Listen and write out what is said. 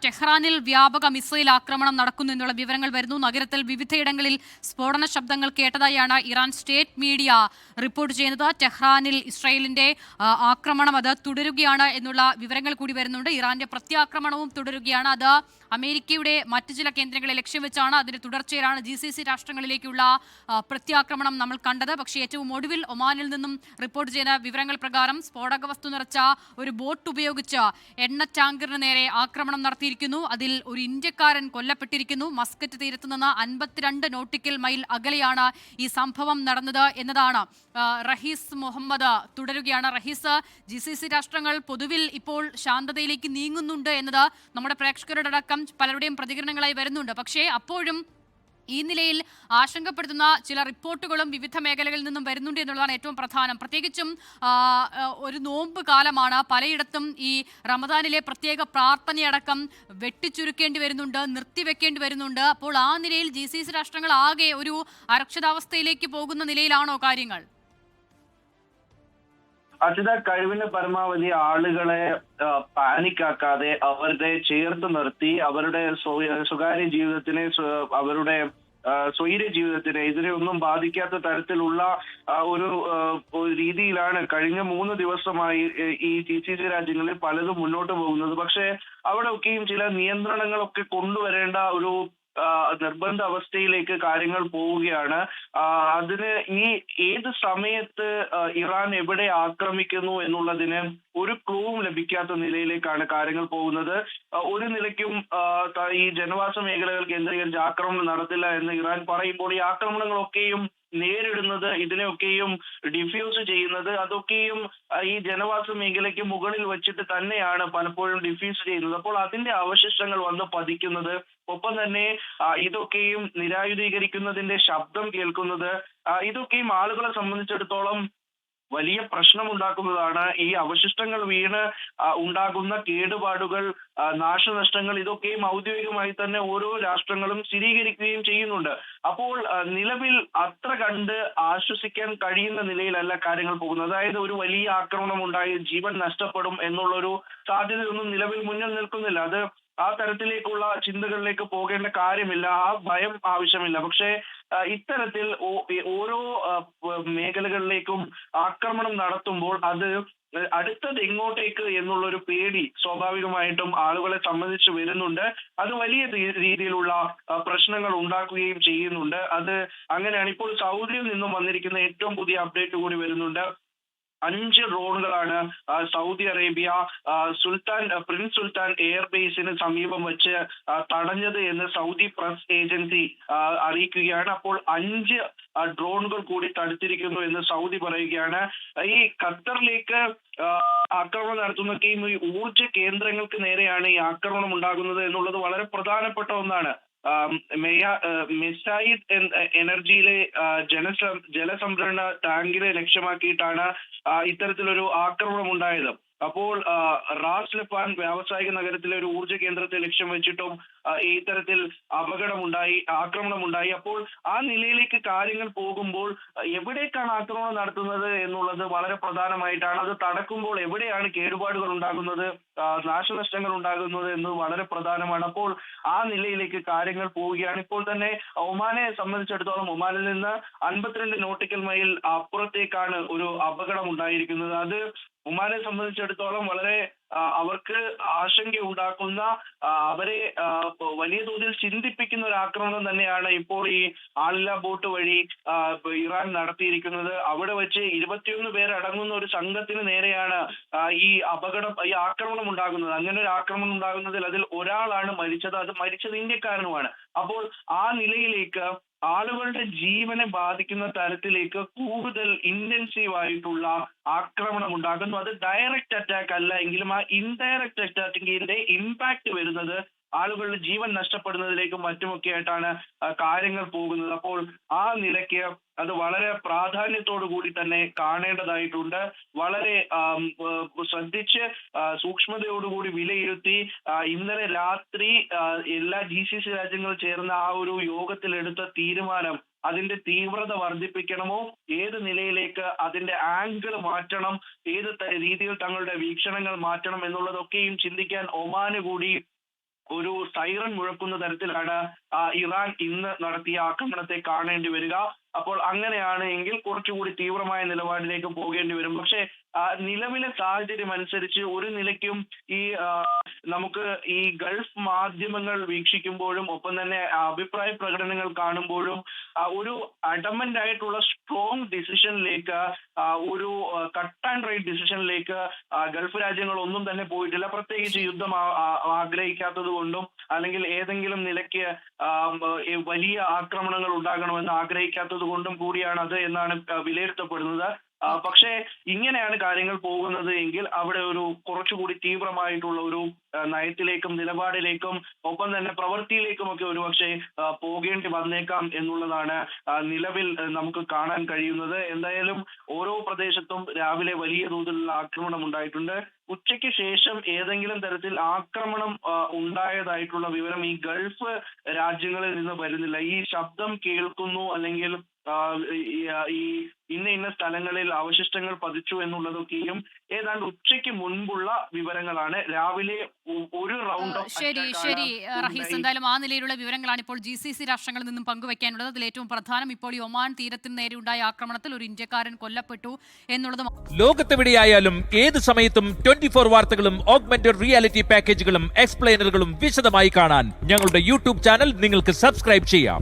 ടെഹ്റാനിൽ വ്യാപക മിസൈൽ ആക്രമണം നടക്കുന്നു എന്നുള്ള വിവരങ്ങൾ വരുന്നു. നഗരത്തിൽ വിവിധയിടങ്ങളിൽ സ്ഫോടന ശബ്ദങ്ങൾ കേട്ടതായാണ് ഇറാൻ സ്റ്റേറ്റ് മീഡിയ റിപ്പോർട്ട് ചെയ്യുന്നത്. ടെഹ്റാനിൽ ഇസ്രായേലിന്റെ ആക്രമണം അത് തുടരുകയാണ് എന്നുള്ള വിവരങ്ങൾ കൂടി വരുന്നുണ്ട്. ഇറാന്റെ പ്രത്യാക്രമണവും തുടരുകയാണ്. അത് അമേരിക്കയുടെ മറ്റു ചില കേന്ദ്രങ്ങളെ ലക്ഷ്യം വെച്ചാണ്. അതിന്റെ തുടർച്ചയിലാണ് GCC രാഷ്ട്രങ്ങളിലേക്കുള്ള പ്രത്യാക്രമണം നമ്മൾ കണ്ടത്. പക്ഷേ ഏറ്റവും ഒടുവിൽ ഒമാനിൽ നിന്നും റിപ്പോർട്ട് ചെയ്ത വിവരങ്ങൾ പ്രകാരം സ്ഫോടക വസ്തു നിറച്ച ഒരു ബോട്ട് ഉപയോഗിച്ച് എണ്ണ ടാങ്കറിന് നേരെ ആക്രമണം നടത്തിയിരിക്കുന്നു. അതിൽ ഒരു ഇന്ത്യക്കാരൻ കൊല്ലപ്പെട്ടിരിക്കുന്നു. മസ്കറ്റ് തീരത്ത് നിന്ന് 52 നോട്ടിക്കൽ മൈൽ അകലെയാണ് ഈ സംഭവം നടന്നത് എന്നതാണ്. റഹീസ് മുഹമ്മദ് തുടരുകയാണ്. റഹീസ്, GCC രാഷ്ട്രങ്ങൾ പൊതുവിൽ ഇപ്പോൾ ശാന്തതയിലേക്ക് നീങ്ങുന്നുണ്ട് എന്നത് നമ്മുടെ പ്രേക്ഷകരുടെ അടക്കം പലരുടെയും പ്രതികരണങ്ങളായി വരുന്നുണ്ട്. പക്ഷേ അപ്പോഴും ഈ നിലയിൽ ആശങ്കപ്പെടുത്തുന്ന ചില റിപ്പോർട്ടുകളും വിവിധ മേഖലകളിൽ നിന്നും വരുന്നുണ്ട് എന്നുള്ളതാണ് ഏറ്റവും പ്രധാനം. പ്രത്യേകിച്ചും ഒരു നോമ്പ് കാലമാണ്. പലയിടത്തും ഈ റമദാനിലെ പ്രത്യേക പ്രാർത്ഥനയടക്കം വെട്ടിച്ചുരുക്കേണ്ടി വരുന്നുണ്ട്, നിർത്തിവെക്കേണ്ടി വരുന്നുണ്ട്. അപ്പോൾ ആ നിലയിൽ GCC രാഷ്ട്രങ്ങൾ ആകെ ഒരു അരക്ഷിതാവസ്ഥയിലേക്ക് പോകുന്ന നിലയിലാണോ കാര്യങ്ങൾ? അച്യുത, കഴിവിന്റെ പരമാവധി ആളുകളെ പാനിക്കാക്കാതെ അവരുടെ ചേർത്ത് നിർത്തി അവരുടെ സ്വകാര്യ ജീവിതത്തിനെ അവരുടെ സ്വൈര്യ ജീവിതത്തിനെ ഇതിനെ ഒന്നും ബാധിക്കാത്ത തരത്തിലുള്ള ഒരു രീതിയിലാണ് കഴിഞ്ഞ 3 ദിവസമായി ഈ GCC രാജ്യങ്ങളിൽ പലതും മുന്നോട്ട് പോകുന്നത്. പക്ഷേ അവിടെ ഒക്കെയും ചില നിയന്ത്രണങ്ങളൊക്കെ കൊണ്ടുവരേണ്ട ഒരു നിർബന്ധ അവസ്ഥയിലേക്ക് കാര്യങ്ങൾ പോവുകയാണ്. അതിന് ഏത് സമയത്ത് ഇറാൻ എവിടെ ആക്രമിക്കുന്നു എന്നുള്ളതിന് ഒരു ക്ലൂവും ലഭിക്കാത്ത നിലയിലേക്കാണ് കാര്യങ്ങൾ പോകുന്നത്. ഒരു നിലയ്ക്കും ഈ ജനവാസ മേഖലകൾ കേന്ദ്രീകരിച്ച് ആക്രമണം നടത്തില്ല എന്ന് ഇറാൻ പറയുമ്പോൾ ഈ ആക്രമണങ്ങളൊക്കെയും നേരിടുന്നത്, ഇതിനെയൊക്കെയും ഡിഫ്യൂസ് ചെയ്യുന്നത്, അതൊക്കെയും ഈ ജനവാസ മേഖലയ്ക്ക് മുകളിൽ വെച്ചിട്ട് തന്നെയാണ് പലപ്പോഴും ഡിഫ്യൂസ് ചെയ്യുന്നത്. അപ്പോൾ അതിന്റെ അവശിഷ്ടങ്ങൾ വന്ന് പതിക്കുന്നത്, ഒപ്പം തന്നെ ഇതൊക്കെയും നിരായുധീകരിക്കുന്നതിന്റെ ശബ്ദം കേൾക്കുന്നത്, ഇതൊക്കെയും ആളുകളെ സംബന്ധിച്ചിടത്തോളം വലിയ പ്രശ്നമുണ്ടാക്കുന്നതാണ്. ഈ അവശിഷ്ടങ്ങൾ വീണ് ഉണ്ടാകുന്ന കേടുപാടുകൾ, നാശനഷ്ടങ്ങൾ, ഇതൊക്കെയും ഔദ്യോഗികമായി തന്നെ ഓരോ രാഷ്ട്രങ്ങളും സ്ഥിരീകരിക്കുകയും ചെയ്യുന്നുണ്ട്. അപ്പോൾ നിലവിൽ അത്ര കണ്ട് ആശ്വസിക്കാൻ കഴിയുന്ന നിലയിലല്ല കാര്യങ്ങൾ പോകുന്നത്. അതായത് ഒരു വലിയ ആക്രമണം ഉണ്ടായി ജീവൻ നഷ്ടപ്പെടും എന്നുള്ളൊരു സാധ്യതയൊന്നും നിലവിൽ മുന്നിൽ നിൽക്കുന്നില്ല. അത് ആ തരത്തിലേക്കുള്ള ചിന്തകളിലേക്ക് പോകേണ്ട കാര്യമില്ല, ആ ഭയം ആവശ്യമില്ല. പക്ഷേ ഇത്തരത്തിൽ ഓരോ മേഖലകളിലേക്കും ആക്രമണം നടത്തുമ്പോൾ അത് അടുത്തത് എങ്ങോട്ടേക്ക് എന്നുള്ളൊരു പേടി സ്വാഭാവികമായിട്ടും ആളുകളെ സംബന്ധിച്ച് വരുന്നുണ്ട്. അത് വലിയ രീതിയിലുള്ള പ്രശ്നങ്ങൾ ഉണ്ടാക്കുകയും ചെയ്യുന്നുണ്ട്. അത് അങ്ങനെയാണ്. ഇപ്പോൾ സൗദിയിൽ നിന്നും വന്നിരിക്കുന്ന ഏറ്റവും പുതിയ അപ്ഡേറ്റ് കൂടി വരുന്നുണ്ട്. 5 ഡ്രോണുകളാണ് സൗദി അറേബ്യ പ്രിൻസ് സുൽത്താൻ എയർബേസിന് സമീപം വെച്ച് തടഞ്ഞത് എന്ന് സൗദി പ്രസ് ഏജൻസി അറിയിക്കുകയാണ്. അപ്പോൾ 5 ഡ്രോണുകൾ കൂടി തടുത്തിരിക്കുന്നു എന്ന് സൗദി പറയുകയാണ്. ഈ ഖത്തറിലേക്ക് ആക്രമണം നടത്തുന്നൊക്കെയും ഈ ഊർജ കേന്ദ്രങ്ങൾക്ക് നേരെയാണ് ഈ ആക്രമണം ഉണ്ടാകുന്നത് എന്നുള്ളത് വളരെ പ്രധാനപ്പെട്ട ഒന്നാണ്. മെസൈഡ് എനർജിയിലെ ജലസംഭരണ ടാങ്കിനെ ലക്ഷ്യമാക്കിയിട്ടാണ് ഇത്തരത്തിലൊരു ആക്രമണം ഉണ്ടായത്. അപ്പോൾ റാസ് ലഫാൻ വ്യാവസായിക നഗരത്തിലെ ഒരു ഊർജ്ജ കേന്ദ്രത്തെ ലക്ഷ്യം വെച്ചിട്ടും ഇത്തരത്തിൽ ആക്രമണമുണ്ടായി. അപ്പോൾ ആ നിലയിലേക്ക് കാര്യങ്ങൾ പോകുമ്പോൾ എവിടേക്കാണ് ആക്രമണം നടത്തുന്നത് എന്നുള്ളത് വളരെ പ്രധാനമായിട്ടാണ്. അത് തടക്കുമ്പോൾ എവിടെയാണ് കേടുപാടുകൾ ഉണ്ടാകുന്നത്, നാശനഷ്ടങ്ങൾ ഉണ്ടാകുന്നത് എന്നത് വളരെ പ്രധാനമാണ്. അപ്പോൾ ആ നിലയിലേക്ക് കാര്യങ്ങൾ പോവുകയാണ്. ഇപ്പോൾ തന്നെ ഒമാനെ സംബന്ധിച്ചിടത്തോളം ഒമാനിൽ നിന്ന് 52 നോട്ടിക്കൽ മൈൽ അപ്പുറത്തേക്കാണ് ഒരു അപകടം ഉണ്ടായിരിക്കുന്നത്. അത് ഒമാനെ സംബന്ധിച്ചിടത്തോളം വളരെ അവർക്ക് ആശങ്ക ഉണ്ടാക്കുന്ന, അവരെ വലിയ തോതിൽ ചിന്തിപ്പിക്കുന്ന ഒരു ആക്രമണം തന്നെയാണ് ഇപ്പോൾ ഈ ആളില്ലാ ബോട്ട് വഴി ഇറാൻ നടത്തിയിരിക്കുന്നത്. അവിടെ വെച്ച് 21 പേരടങ്ങുന്ന ഒരു സംഘത്തിന് നേരെയാണ് ഈ ആക്രമണം ഉണ്ടാകുന്നത്. അങ്ങനെ ഒരു ആക്രമണം ഉണ്ടാകുന്നതിൽ അതിൽ ഒരാളാണ് മരിച്ചത്. അത് മരിച്ചത് ഇന്ത്യക്കാരനുമാണ്. അപ്പോൾ ആ നിലയിലേക്ക് ആളുകളുടെ ജീവനെ ബാധിക്കുന്ന തരത്തിലേക്ക് കൂടുതൽ ഇന്റൻസീവ് ആയിട്ടുള്ള ആക്രമണം ഉണ്ടാകുന്നു. അത് ഡയറക്റ്റ് അറ്റാക്ക് അല്ല എങ്കിലും ആ ഇൻഡയറക്റ്റ് അറ്റാക്കിന്റെ ഇമ്പാക്ട് വരുന്നത് ആളുകളുടെ ജീവൻ നഷ്ടപ്പെടുന്നതിലേക്കും മറ്റുമൊക്കെ ആയിട്ടാണ് കാര്യങ്ങൾ പോകുന്നത്. അപ്പോൾ ആ നിലയ്ക്ക് അത് വളരെ പ്രാധാന്യത്തോടു കൂടി തന്നെ കാണേണ്ടതായിട്ടുണ്ട്. വളരെ ശ്രദ്ധിച്ച് സൂക്ഷ്മതയോടുകൂടി വിലയിരുത്തി ഇന്നലെ രാത്രി എല്ലാ GCC രാജ്യങ്ങൾ ചേർന്ന ആ ഒരു യോഗത്തിലെടുത്ത തീരുമാനം, അതിന്റെ തീവ്രത വർദ്ധിപ്പിക്കണമോ, ഏത് നിലയിലേക്ക് അതിന്റെ ആംഗിൾ മാറ്റണം, ഏത് രീതിയിൽ തങ്ങളുടെ വീക്ഷണങ്ങൾ മാറ്റണം എന്നുള്ളതൊക്കെയും ചിന്തിക്കാൻ ഒമാന് കൂടി ഒരു സൈറൺ മുഴക്കുന്ന തരത്തിലാണ് ഇറാൻ ഇന്ന് നടത്തിയ ആക്രമണത്തെ കാണേണ്ടി വരിക. അപ്പോൾ അങ്ങനെയാണ് എങ്കിൽ കുറച്ചുകൂടി തീവ്രമായ നിലപാടിലേക്ക് പോകേണ്ടി വരും. പക്ഷേ നിലവിലെ സാഹചര്യം അനുസരിച്ച് ഒരു നിലയ്ക്കും ഈ നമുക്ക് ഈ ഗൾഫ് മാധ്യമങ്ങൾ വീക്ഷിക്കുമ്പോഴും ഒപ്പം തന്നെ അഭിപ്രായ പ്രകടനങ്ങൾ കാണുമ്പോഴും ഒരു അഡമന്റ് ആയിട്ടുള്ള സ്ട്രോങ് ഡിസിഷനിലേക്ക്, ഒരു കട്ട് ആൻഡ് റൈറ്റ് ഡിസിഷനിലേക്ക് ഗൾഫ് രാജ്യങ്ങൾ ഒന്നും തന്നെ പോയിട്ടില്ല. പ്രത്യേകിച്ച് യുദ്ധം ആഗ്രഹിക്കാത്തത് കൊണ്ടും അല്ലെങ്കിൽ ഏതെങ്കിലും നിലയ്ക്ക് വലിയ ആക്രമണങ്ങൾ ഉണ്ടാകണമെന്ന് ആഗ്രഹിക്കാത്തത് കൊണ്ടും കൂടിയാണ് അത് എന്നാണ് വിലയിരുത്തപ്പെടുന്നത്. പക്ഷേ ഇങ്ങനെയാണ് കാര്യങ്ങൾ പോകുന്നത് എങ്കിൽ അവിടെ ഒരു കുറച്ചുകൂടി തീവ്രമായിട്ടുള്ള ഒരു നയത്തിലേക്കും നിലപാടിലേക്കും ഒപ്പം തന്നെ പ്രവൃത്തിയിലേക്കുമൊക്കെ ഒരുപക്ഷെ പോകേണ്ടി വന്നേക്കാം എന്നുള്ളതാണ് നിലവിൽ നമുക്ക് കാണാൻ കഴിയുന്നത്. എന്തായാലും ഓരോ പ്രദേശത്തും രാവിലെ വലിയ തോതിലുള്ള ആക്രമണം ഉണ്ടായിട്ടുണ്ട്. ഉച്ചയ്ക്ക് ശേഷം ഏതെങ്കിലും തരത്തിൽ ആക്രമണം ഉണ്ടായതായിട്ടുള്ള വിവരം ഈ ഗൾഫ് രാജ്യങ്ങളിൽ നിന്ന് വരുന്നില്ല. ഈ ശബ്ദം കേൾക്കുന്നു അല്ലെങ്കിൽ ഈ ഇന്ന സ്ഥലങ്ങളിൽ അവശിഷ്ടങ്ങൾ പതിച്ചു എന്നുള്ളതൊക്കെയും ഏതാണ്ട് ഉച്ചയ്ക്ക് മുൻപുള്ള വിവരങ്ങളാണ്. രാവിലെ ഒരു റൗണ്ട് ശരി റഹീസ്, എന്തായാലും ആ നിലയിലുള്ള വിവരങ്ങളാണ് ഇപ്പോൾ GCC രാഷ്ട്രങ്ങളിൽ നിന്നും പങ്കുവെക്കാനുള്ളത്. അതിൽ ഏറ്റവും പ്രധാനം ഇപ്പോൾ ഈ ഒമാൻ തീരത്തിന് നേരെ ഉണ്ടായ ആക്രമണത്തിൽ ഒരു ഇന്ത്യക്കാരൻ കൊല്ലപ്പെട്ടു എന്നുള്ളതും. ലോകത്തെവിടെയായാലും ഏത് സമയത്തും 24 വാർത്തകളും ഓഗ്മെന്റഡ് റിയാലിറ്റി പാക്കേജുകളും എക്സ്പ്ലെയിനറുകളും വിശദമായി കാണാൻ ഞങ്ങളുടെ YouTube ചാനൽ നിങ്ങൾക്ക് സബ്സ്ക്രൈബ് ചെയ്യാം.